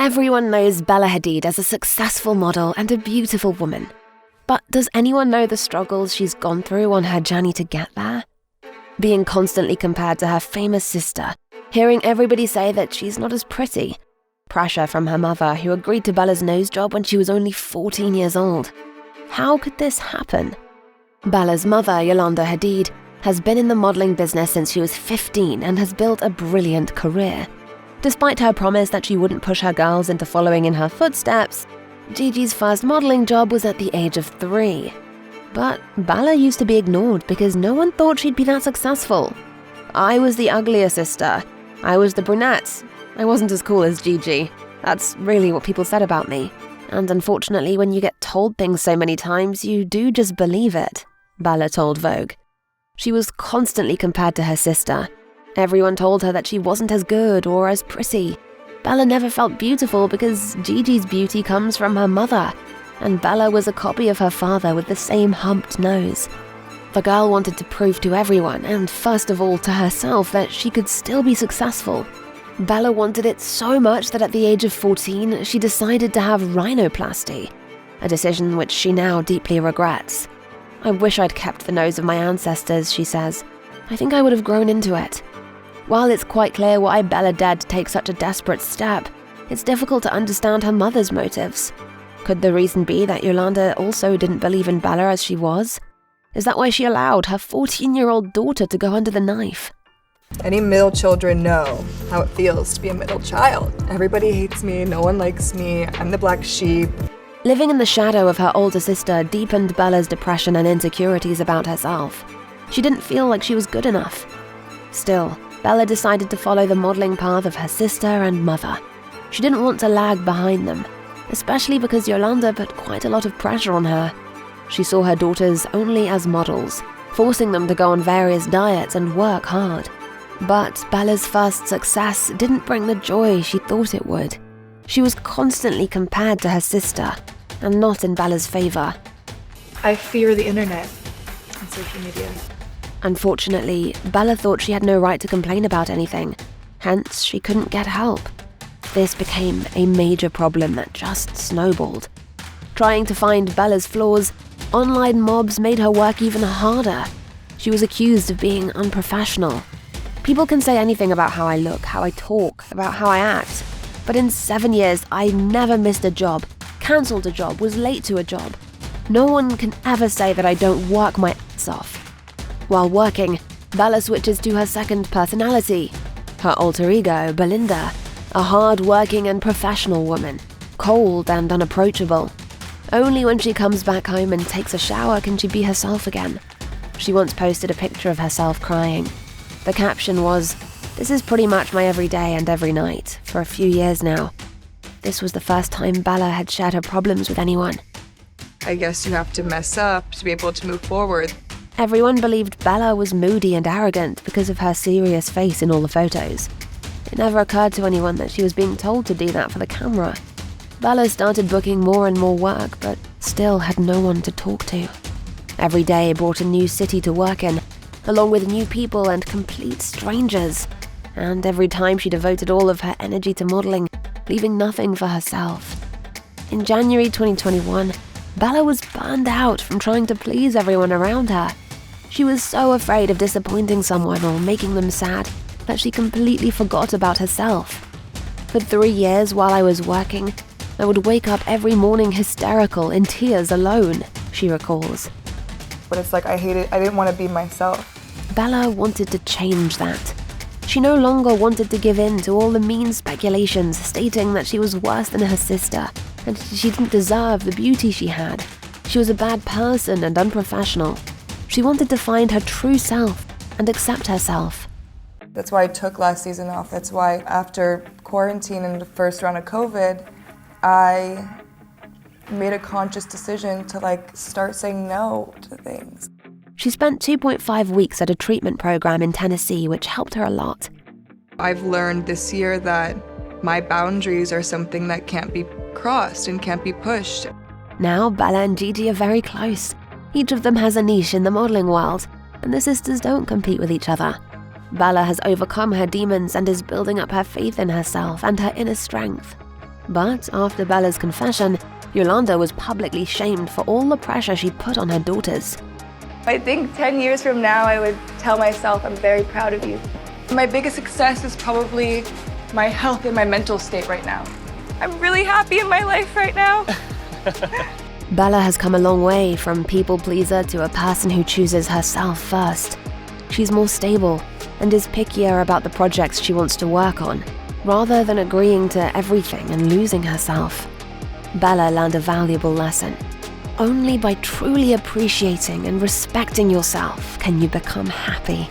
Everyone knows Bella Hadid as a successful model and a beautiful woman. But does anyone know the struggles she's gone through on her journey to get there? Being constantly compared to her famous sister, hearing everybody say that she's not as pretty, pressure from her mother who agreed to Bella's nose job when she was only 14 years old. How could this happen? Bella's mother, Yolanda Hadid, has been in the modeling business since she was 15 and has built a brilliant career. Despite her promise that she wouldn't push her girls into following in her footsteps, Gigi's first modeling job was at the age of 3. But Bella used to be ignored because no one thought she'd be that successful. I was the uglier sister. I was the brunette. I wasn't as cool as Gigi. That's really what people said about me. And unfortunately, when you get told things so many times, you do just believe it, Bella told Vogue. She was constantly compared to her sister. Everyone told her that she wasn't as good or as pretty. Bella never felt beautiful because Gigi's beauty comes from her mother, and Bella was a copy of her father with the same humped nose. The girl wanted to prove to everyone, and first of all to herself, that she could still be successful. Bella wanted it so much that at the age of 14, she decided to have rhinoplasty, a decision which she now deeply regrets. I wish I'd kept the nose of my ancestors, she says. I think I would have grown into it. While it's quite clear why Bella dared to take such a desperate step, it's difficult to understand her mother's motives. Could the reason be that Yolanda also didn't believe in Bella as she was? Is that why she allowed her 14-year-old daughter to go under the knife? Any middle children know how it feels to be a middle child. Everybody hates me, no one likes me, I'm the black sheep. Living in the shadow of her older sister deepened Bella's depression and insecurities about herself. She didn't feel like she was good enough. Still, Bella decided to follow the modeling path of her sister and mother. She didn't want to lag behind them, especially because Yolanda put quite a lot of pressure on her. She saw her daughters only as models, forcing them to go on various diets and work hard. But Bella's first success didn't bring the joy she thought it would. She was constantly compared to her sister, and not in Bella's favor. I fear the internet and social media. Unfortunately, Bella thought she had no right to complain about anything, hence she couldn't get help. This became a major problem that just snowballed. Trying to find Bella's flaws, online mobs made her work even harder. She was accused of being unprofessional. People can say anything about how I look, how I talk, about how I act, but in 7 years, I never missed a job, cancelled a job, was late to a job. No one can ever say that I don't work my ass off. While working, Bella switches to her second personality, her alter ego, Belinda, a hard-working and professional woman, cold and unapproachable. Only when she comes back home and takes a shower can she be herself again. She once posted a picture of herself crying. The caption was, "This is pretty much my everyday and every night, for a few years now." This was the first time Bella had shared her problems with anyone. I guess you have to mess up to be able to move forward. Everyone believed Bella was moody and arrogant because of her serious face in all the photos. It never occurred to anyone that she was being told to do that for the camera. Bella started booking more and more work, but still had no one to talk to. Every day brought a new city to work in, along with new people and complete strangers. And every time she devoted all of her energy to modeling, leaving nothing for herself. In January 2021, Bella was burned out from trying to please everyone around her. She was so afraid of disappointing someone or making them sad that she completely forgot about herself. For 3 years while I was working, I would wake up every morning hysterical, in tears, alone, she recalls. But it's like I hated, I didn't want to be myself. Bella wanted to change that. She no longer wanted to give in to all the mean speculations stating that she was worse than her sister and she didn't deserve the beauty she had. She was a bad person and unprofessional. She wanted to find her true self and accept herself. That's why I took last season off. That's why after quarantine and the first round of COVID, I made a conscious decision to start saying no to things. She spent 2.5 weeks at a treatment program in Tennessee, which helped her a lot. I've learned this year that my boundaries are something that can't be crossed and can't be pushed. Now Bella and Gigi are very close. Each of them has a niche in the modeling world, and the sisters don't compete with each other. Bella has overcome her demons and is building up her faith in herself and her inner strength. But after Bella's confession, Yolanda was publicly shamed for all the pressure she put on her daughters. I think 10 years from now, I would tell myself I'm very proud of you. My biggest success is probably my health and my mental state right now. I'm really happy in my life right now. Bella has come a long way from people pleaser to a person who chooses herself first. She's more stable and is pickier about the projects she wants to work on, rather than agreeing to everything and losing herself. Bella learned a valuable lesson. Only by truly appreciating and respecting yourself can you become happy.